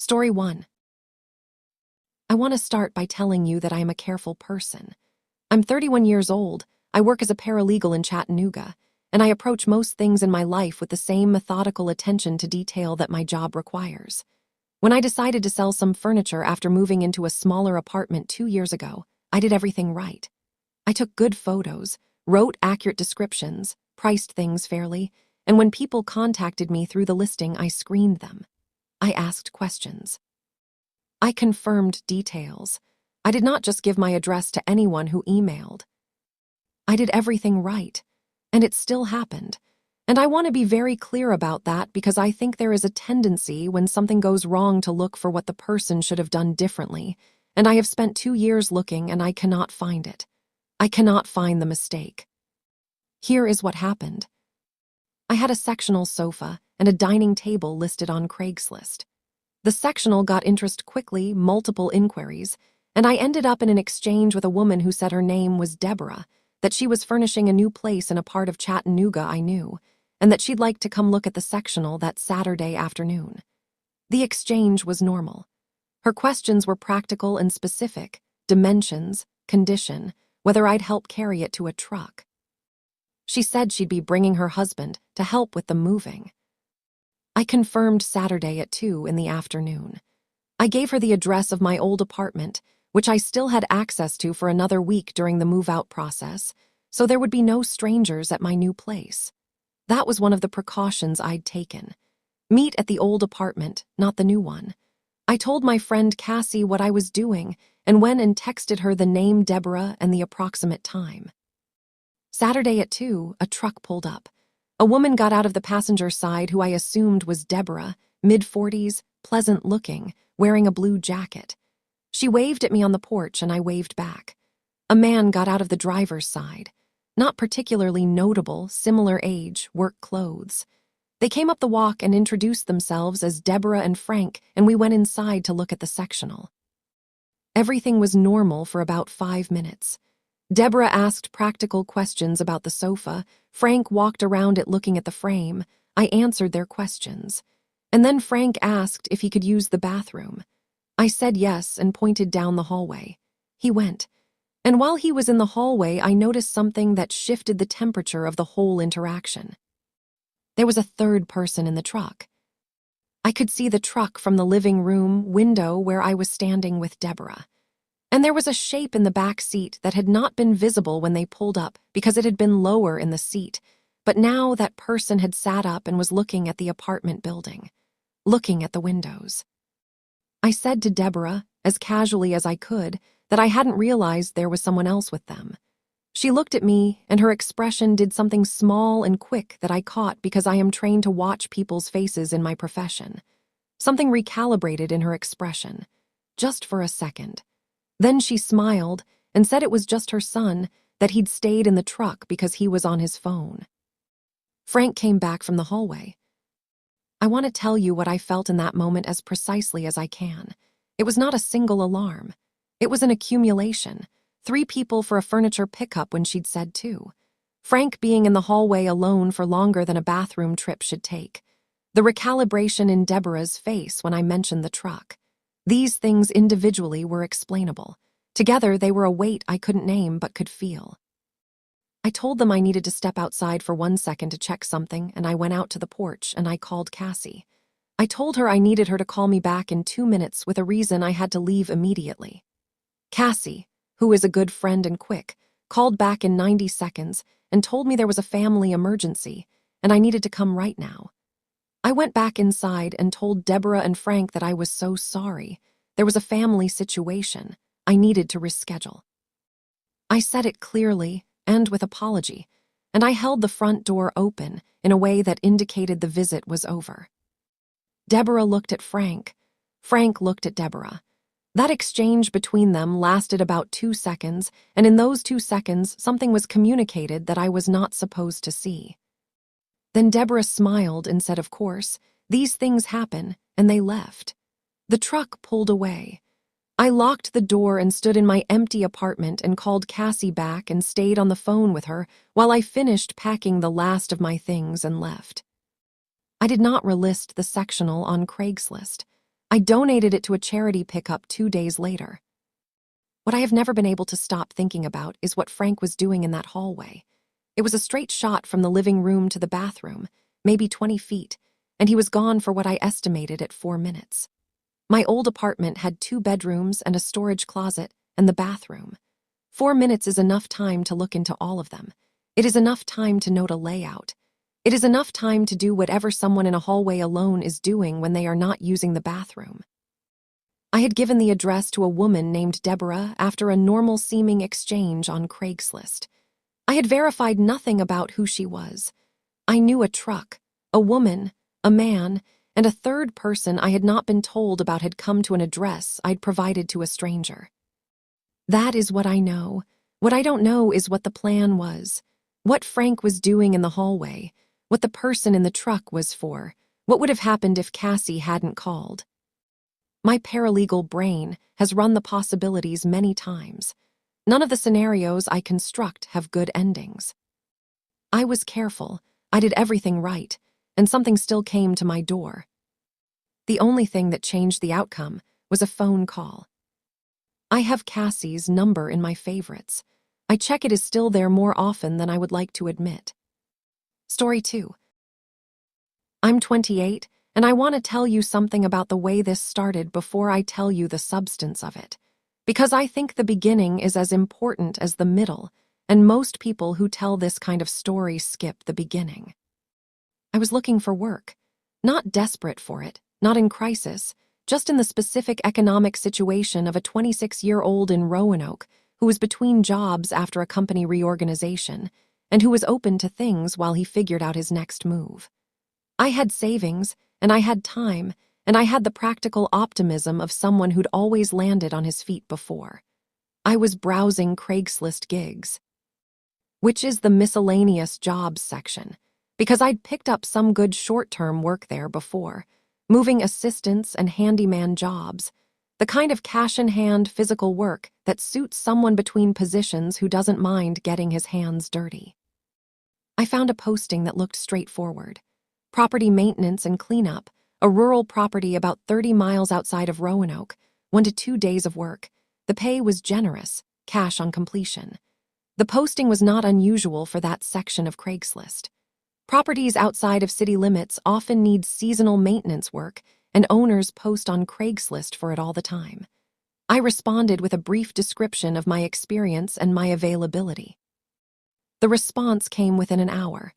Story 1. I want to start by telling you that I am a careful person. I'm 31 years old, I work as a paralegal in Chattanooga, and I approach most things in my life with the same methodical attention to detail that my job requires. When I decided to sell some furniture after moving into a smaller apartment 2 years ago, I did everything right. I took good photos, wrote accurate descriptions, priced things fairly, and when people contacted me through the listing, I screened them. I asked questions. I confirmed details. I did not just give my address to anyone who emailed. I did everything right, and it still happened. And I want to be very clear about that because I think there is a tendency when something goes wrong to look for what the person should have done differently, and I have spent 2 years looking and I cannot find it. I cannot find the mistake. Here is what happened. I had a sectional sofa and a dining table listed on Craigslist. The sectional got interest quickly, multiple inquiries, and I ended up in an exchange with a woman who said her name was Deborah, that she was furnishing a new place in a part of Chattanooga I knew, and that she'd like to come look at the sectional that Saturday afternoon. The exchange was normal. Her questions were practical and specific: dimensions, condition, whether I'd help carry it to a truck. She said she'd be bringing her husband to help with the moving. I confirmed Saturday at 2 in the afternoon. I gave her the address of my old apartment, which I still had access to for another week during the move-out process, so there would be no strangers at my new place. That was one of the precautions I'd taken. Meet at the old apartment, not the new one. I told my friend Cassie what I was doing and went and texted her the name Deborah and the approximate time. Saturday at 2, a truck pulled up. A woman got out of the passenger side who I assumed was Deborah, mid-40s, pleasant-looking, wearing a blue jacket. She waved at me on the porch and I waved back. A man got out of the driver's side. Not particularly notable, similar age, work clothes. They came up the walk and introduced themselves as Deborah and Frank, and we went inside to look at the sectional. Everything was normal for about 5 minutes. Deborah asked practical questions about the sofa. Frank walked around it looking at the frame. I answered their questions. And then Frank asked if he could use the bathroom. I said yes and pointed down the hallway. He went. And while he was in the hallway, I noticed something that shifted the temperature of the whole interaction. There was a third person in the truck. I could see the truck from the living room window where I was standing with Deborah. And there was a shape in the back seat that had not been visible when they pulled up because it had been lower in the seat, but now that person had sat up and was looking at the apartment building, looking at the windows. I said to Deborah, as casually as I could, that I hadn't realized there was someone else with them. She looked at me, and her expression did something small and quick that I caught because I am trained to watch people's faces in my profession. Something recalibrated in her expression, just for a second. Then she smiled and said it was just her son, that he'd stayed in the truck because he was on his phone. Frank came back from the hallway. I want to tell you what I felt in that moment as precisely as I can. It was not a single alarm. It was an accumulation. 3 people for a furniture pickup when she'd said 2. Frank being in the hallway alone for longer than a bathroom trip should take. The recalibration in Deborah's face when I mentioned the truck. These things individually were explainable. Together, they were a weight I couldn't name but could feel. I told them I needed to step outside for 1 second to check something, and I went out to the porch and I called Cassie. I told her I needed her to call me back in 2 minutes with a reason I had to leave immediately. Cassie, who is a good friend and quick, called back in 90 seconds and told me there was a family emergency and I needed to come right now. I went back inside and told Deborah and Frank that I was so sorry. There was a family situation. I needed to reschedule. I said it clearly and with apology, and I held the front door open in a way that indicated the visit was over. Deborah looked at Frank. Frank looked at Deborah. That exchange between them lasted about 2 seconds, and in those 2 seconds, something was communicated that I was not supposed to see. Then Deborah smiled and said, of course, these things happen, and they left. The truck pulled away. I locked the door and stood in my empty apartment and called Cassie back and stayed on the phone with her while I finished packing the last of my things and left. I did not relist the sectional on Craigslist. I donated it to a charity pickup 2 days later. What I have never been able to stop thinking about is what Frank was doing in that hallway. It was a straight shot from the living room to the bathroom, maybe 20 feet, and he was gone for what I estimated at 4 minutes. My old apartment had 2 bedrooms and a storage closet and the bathroom. 4 minutes is enough time to look into all of them. It is enough time to note a layout. It is enough time to do whatever someone in a hallway alone is doing when they are not using the bathroom. I had given the address to a woman named Deborah after a normal-seeming exchange on Craigslist. I had verified nothing about who she was. I knew a truck, a woman, a man, and a third person I had not been told about had come to an address I'd provided to a stranger. That is what I know. What I don't know is what the plan was, what Frank was doing in the hallway, what the person in the truck was for, what would have happened if Cassie hadn't called. My paralegal brain has run the possibilities many times. None of the scenarios I construct have good endings. I was careful, I did everything right, and something still came to my door. The only thing that changed the outcome was a phone call. I have Cassie's number in my favorites. I check it is still there more often than I would like to admit. Story 2. I'm 28, and I want to tell you something about the way this started before I tell you the substance of it. Because I think the beginning is as important as the middle, and most people who tell this kind of story skip the beginning. I was looking for work. Not desperate for it, not in crisis, just in the specific economic situation of a 26-year-old in Roanoke who was between jobs after a company reorganization, and who was open to things while he figured out his next move. I had savings, and I had time, and I had the practical optimism of someone who'd always landed on his feet before. I was browsing Craigslist gigs, which is the miscellaneous jobs section, because I'd picked up some good short-term work there before, moving assistants and handyman jobs, the kind of cash-in-hand physical work that suits someone between positions who doesn't mind getting his hands dirty. I found a posting that looked straightforward. Property maintenance and cleanup, a rural property about 30 miles outside of Roanoke, 1 to 2 days of work. The pay was generous, cash on completion. The posting was not unusual for that section of Craigslist. Properties outside of city limits often need seasonal maintenance work, and owners post on Craigslist for it all the time. I responded with a brief description of my experience and my availability. The response came within an hour.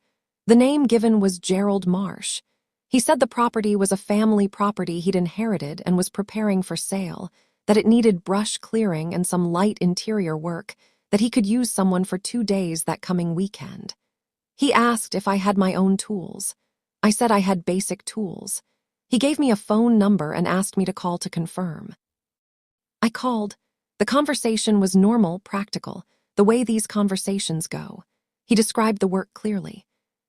The name given was Gerald Marsh. He said the property was a family property he'd inherited and was preparing for sale, that it needed brush clearing and some light interior work, that he could use someone for 2 days that coming weekend. He asked if I had my own tools. I said I had basic tools. He gave me a phone number and asked me to call to confirm. I called. The conversation was normal, practical, the way these conversations go. He described the work clearly.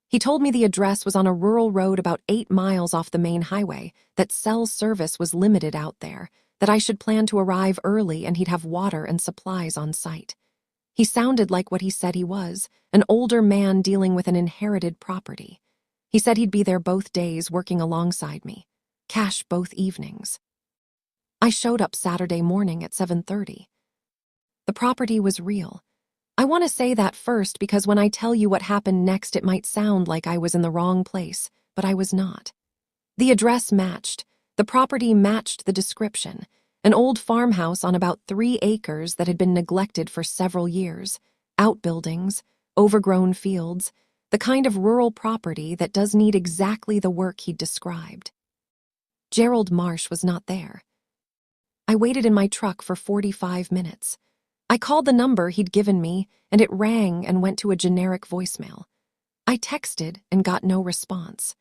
He told me the address was on a rural road about 8 miles off the main highway, that cell service was limited out there, that I should plan to arrive early and he'd have water and supplies on site. He sounded like what he said he was, an older man dealing with an inherited property. He said he'd be there both days working alongside me. Cash both evenings. I showed up Saturday morning at 7:30. The property was real. I want to say that first because when I tell you what happened next it might sound like I was in the wrong place, but I was not. The address matched. The property matched the description. An old farmhouse on about 3 acres that had been neglected for several years. Outbuildings, overgrown fields, the kind of rural property that does need exactly the work he'd described. Gerald Marsh was not there. I waited in my truck for 45 minutes. I called the number he'd given me, and it rang and went to a generic voicemail. I texted and got no response.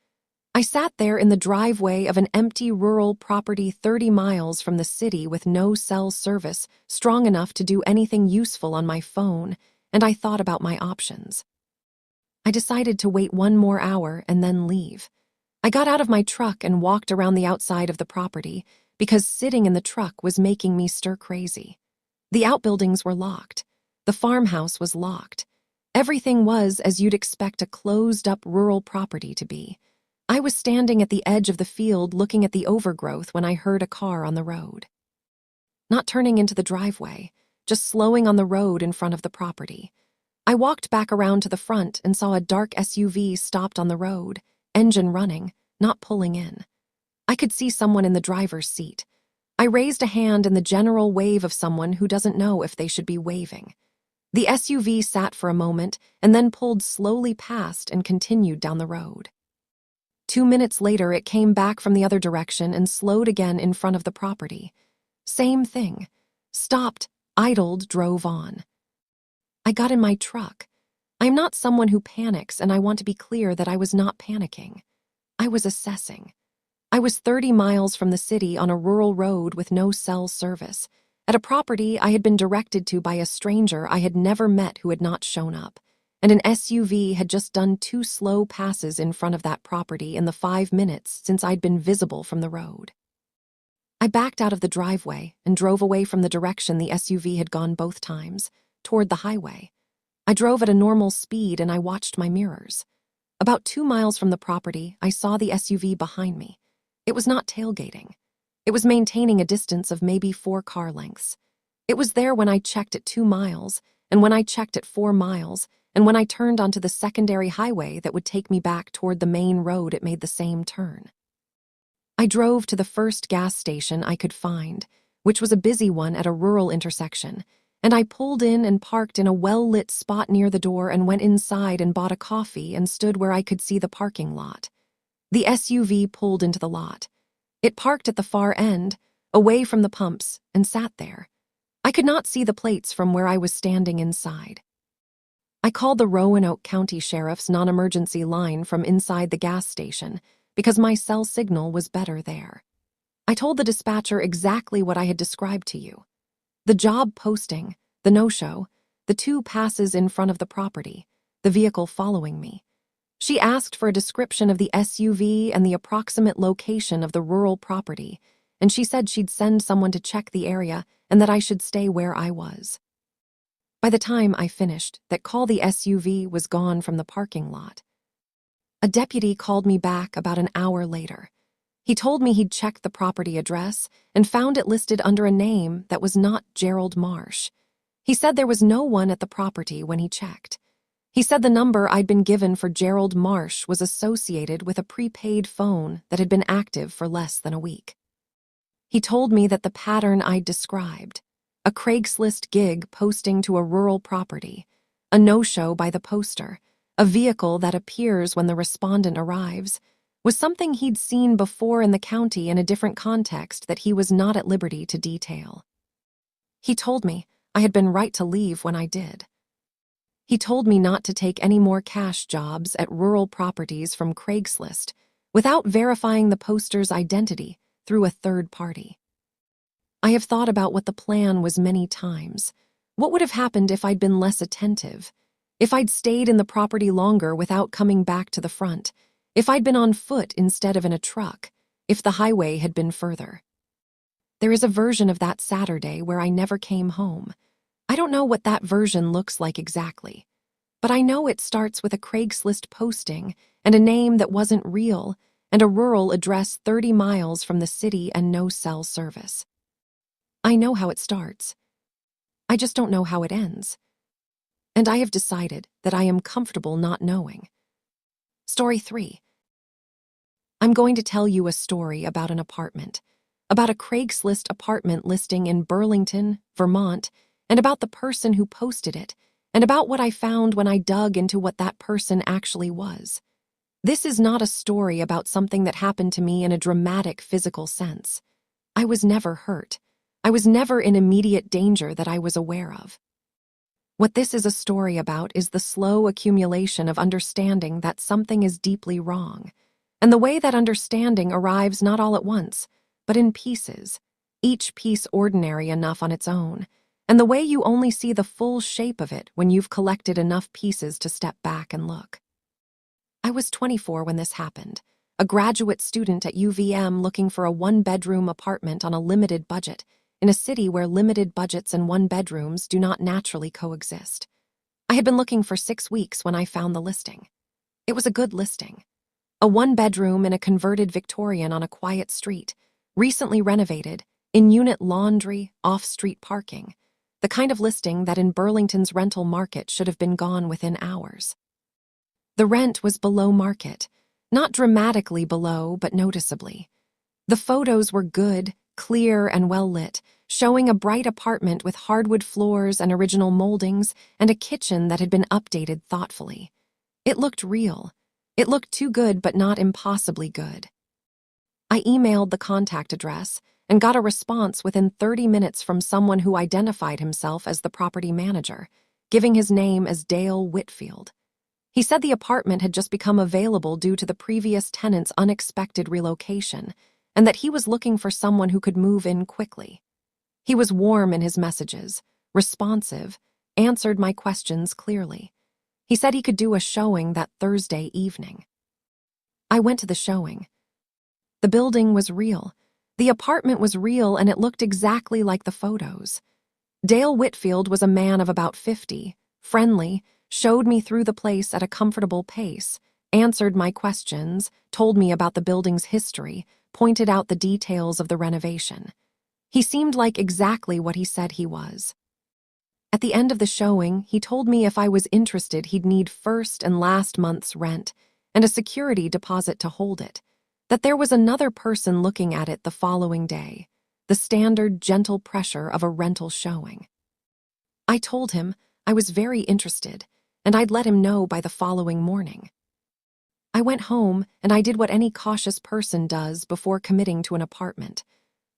I sat there in the driveway of an empty rural property 30 miles from the city with no cell service strong enough to do anything useful on my phone, and I thought about my options. I decided to wait 1 more hour and then leave. I got out of my truck and walked around the outside of the property because sitting in the truck was making me stir crazy. The outbuildings were locked. The farmhouse was locked. Everything was as you'd expect a closed-up rural property to be. I was standing at the edge of the field looking at the overgrowth when I heard a car on the road. Not turning into the driveway, just slowing on the road in front of the property. I walked back around to the front and saw a dark SUV stopped on the road, engine running, not pulling in. I could see someone in the driver's seat. I raised a hand in the general wave of someone who doesn't know if they should be waving. The SUV sat for a moment and then pulled slowly past and continued down the road. 2 minutes later, it came back from the other direction and slowed again in front of the property. Same thing. Stopped, idled, drove on. I got in my truck. I'm not someone who panics, and I want to be clear that I was not panicking. I was assessing. I was 30 miles from the city on a rural road with no cell service, at a property I had been directed to by a stranger I had never met who had not shown up, and an SUV had just done 2 slow passes in front of that property in the 5 minutes since I'd been visible from the road. I backed out of the driveway and drove away from the direction the SUV had gone both times, toward the highway. I drove at a normal speed and I watched my mirrors. About 2 miles from the property, I saw the SUV behind me. It was not tailgating. It was maintaining a distance of maybe 4 car lengths. It was there when I checked at 2 miles, and when I checked at 4 miles, and when I turned onto the secondary highway that would take me back toward the main road, it made the same turn. I drove to the first gas station I could find, which was a busy one at a rural intersection, and I pulled in and parked in a well-lit spot near the door and went inside and bought a coffee and stood where I could see the parking lot. The SUV pulled into the lot. It parked at the far end, away from the pumps, and sat there. I could not see the plates from where I was standing inside. I called the Roanoke County Sheriff's non-emergency line from inside the gas station because my cell signal was better there. I told the dispatcher exactly what I had described to you. The job posting, the no-show, the 2 passes in front of the property, the vehicle following me. She asked for a description of the SUV and the approximate location of the rural property, and she said she'd send someone to check the area and that I should stay where I was. By the time I finished, that call, the SUV was gone from the parking lot. A deputy called me back about an hour later. He told me he'd checked the property address and found it listed under a name that was not Gerald Marsh. He said there was no one at the property when he checked. He said the number I'd been given for Gerald Marsh was associated with a prepaid phone that had been active for less than a week. He told me that the pattern I'd described, a Craigslist gig posting to a rural property, a no-show by the poster, a vehicle that appears when the respondent arrives, was something he'd seen before in the county in a different context that he was not at liberty to detail. He told me I had been right to leave when I did. He told me not to take any more cash jobs at rural properties from Craigslist without verifying the poster's identity through a third party. I have thought about what the plan was many times. What would have happened if I'd been less attentive? If I'd stayed in the property longer without coming back to the front? If I'd been on foot instead of in a truck? If the highway had been further? There is a version of that Saturday where I never came home. I don't know what that version looks like exactly, but I know it starts with a Craigslist posting and a name that wasn't real and a rural address 30 miles from the city and no cell service. I know how it starts. I just don't know how it ends. And I have decided that I am comfortable not knowing. Story 3. I'm going to tell you a story about an apartment, about a Craigslist apartment listing in Burlington, Vermont, and about the person who posted it, and about what I found when I dug into what that person actually was. This is not a story about something that happened to me in a dramatic physical sense. I was never hurt. I was never in immediate danger that I was aware of. What this is a story about is the slow accumulation of understanding that something is deeply wrong, and the way that understanding arrives not all at once, but in pieces, each piece ordinary enough on its own, and the way you only see the full shape of it when you've collected enough pieces to step back and look. I was 24 when this happened, a graduate student at UVM looking for a 1-bedroom apartment on a limited budget, in a city where limited budgets and 1-bedrooms do not naturally coexist. I had been looking for 6 weeks when I found the listing. It was a good listing. A one-bedroom in a converted Victorian on a quiet street, recently renovated, in-unit laundry, off-street parking, the kind of listing that in Burlington's rental market should have been gone within hours. The rent was below market, not dramatically below, but noticeably. The photos were good, clear, and well-lit, showing a bright apartment with hardwood floors and original moldings and a kitchen that had been updated thoughtfully. It looked real. It looked too good but not impossibly good. I emailed the contact address and got a response within 30 minutes from someone who identified himself as the property manager, giving his name as Dale Whitfield. He said the apartment had just become available due to the previous tenant's unexpected relocation, and that he was looking for someone who could move in quickly. He was warm in his messages, responsive, answered my questions clearly. He said he could do a showing that Thursday evening. I went to the showing. The building was real. The apartment was real, and it looked exactly like the photos. Dale Whitfield was a man of about 50, friendly, showed me through the place at a comfortable pace, answered my questions, told me about the building's history, pointed out the details of the renovation. He seemed like exactly what he said he was. At the end of the showing, he told me if I was interested, he'd need first and last month's rent and a security deposit to hold it, that there was another person looking at it the following day, the standard gentle pressure of a rental showing. I told him I was very interested, and I'd let him know by the following morning. I went home, and I did what any cautious person does before committing to an apartment.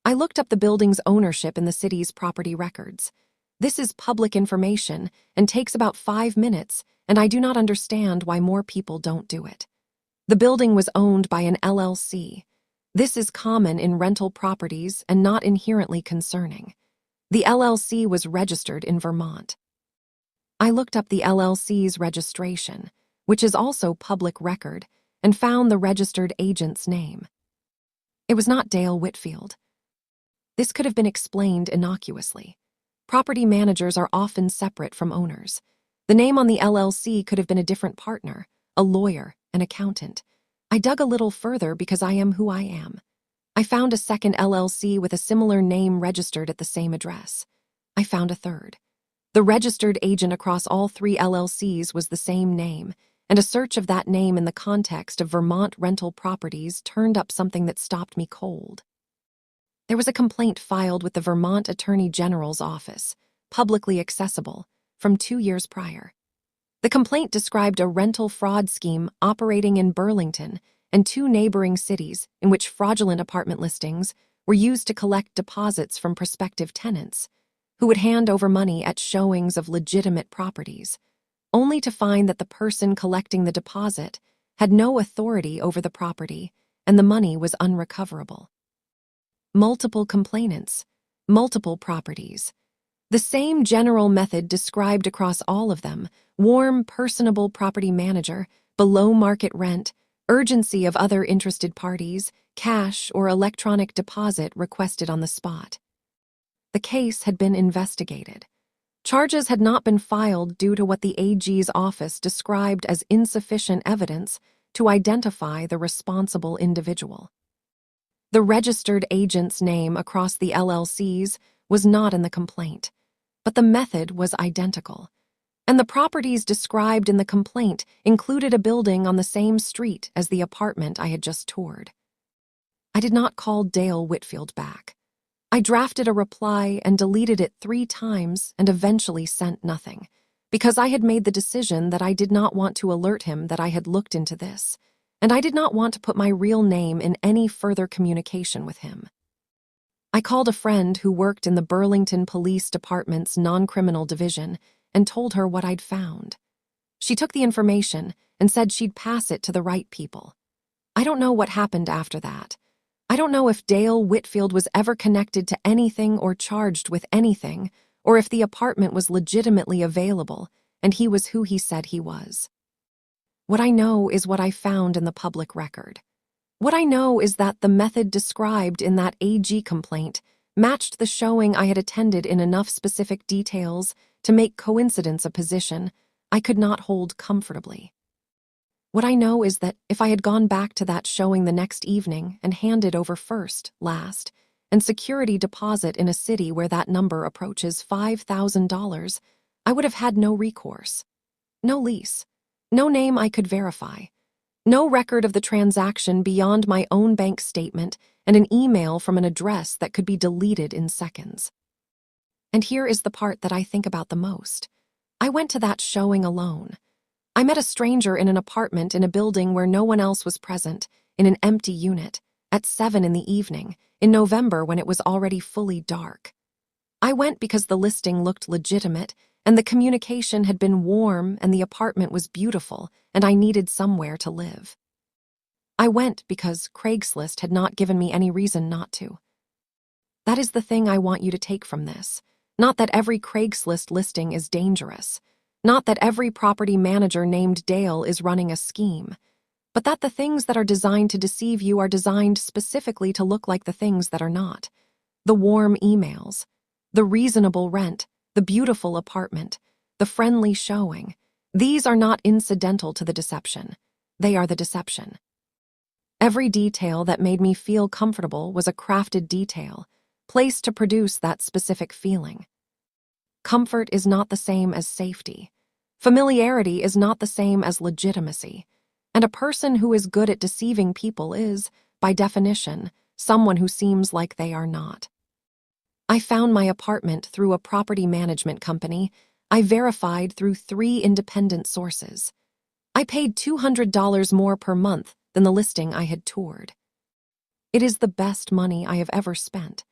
I looked up the building's ownership in the city's property records. This is public information and takes about 5 minutes, and I do not understand why more people don't do it. The building was owned by an LLC. This is common in rental properties and not inherently concerning. The LLC was registered in Vermont. I looked up the LLC's registration, which is also public record, and found the registered agent's name. It was not Dale Whitfield. This could have been explained innocuously. Property managers are often separate from owners. The name on the LLC could have been a different partner, a lawyer, an accountant. I dug a little further because I am who I am. I found a second LLC with a similar name registered at the same address. I found a third. The registered agent across all 3 LLCs was the same name, and a search of that name in the context of Vermont rental properties turned up something that stopped me cold. There was a complaint filed with the Vermont Attorney General's office, publicly accessible, from 2 years prior. The complaint described a rental fraud scheme operating in Burlington and 2 neighboring cities in which fraudulent apartment listings were used to collect deposits from prospective tenants, who would hand over money at showings of legitimate properties, only to find that the person collecting the deposit had no authority over the property and the money was unrecoverable. Multiple complainants, multiple properties. The same general method described across all of them: warm, personable property manager, below market rent, urgency of other interested parties, cash or electronic deposit requested on the spot. The case had been investigated. Charges had not been filed due to what the AG's office described as insufficient evidence to identify the responsible individual. The registered agent's name across the LLCs was not in the complaint, but the method was identical, and the properties described in the complaint included a building on the same street as the apartment I had just toured. I did not call Dale Whitfield back. I drafted a reply and deleted it 3 times and eventually sent nothing, because I had made the decision that I did not want to alert him that I had looked into this, and I did not want to put my real name in any further communication with him. I called a friend who worked in the Burlington Police Department's non-criminal division and told her what I'd found. She took the information and said she'd pass it to the right people. I don't know what happened after that. I don't know if Dale Whitfield was ever connected to anything or charged with anything, or if the apartment was legitimately available and he was who he said he was. What I know is what I found in the public record. What I know is that the method described in that AG complaint matched the showing I had attended in enough specific details to make coincidence a position I could not hold comfortably. What I know is that if I had gone back to that showing the next evening and handed over first, last, and security deposit in a city where that number approaches $5,000, I would have had no recourse. No lease. No name I could verify. No record of the transaction beyond my own bank statement and an email from an address that could be deleted in seconds. And here is the part that I think about the most. I went to that showing alone. I met a stranger in an apartment in a building where no one else was present, in an empty unit, at 7 in the evening, in November when it was already fully dark. I went because the listing looked legitimate, and the communication had been warm, and the apartment was beautiful, and I needed somewhere to live. I went because Craigslist had not given me any reason not to. That is the thing I want you to take from this. Not that every Craigslist listing is dangerous. Not that every property manager named Dale is running a scheme. But that the things that are designed to deceive you are designed specifically to look like the things that are not. The warm emails, the reasonable rent, the beautiful apartment, the friendly showing. These are not incidental to the deception. They are the deception. Every detail that made me feel comfortable was a crafted detail, placed to produce that specific feeling. Comfort is not the same as safety. Familiarity is not the same as legitimacy. And a person who is good at deceiving people is, by definition, someone who seems like they are not. I found my apartment through a property management company. I verified through 3 independent sources. I paid $200 more per month than the listing I had toured. It is the best money I have ever spent.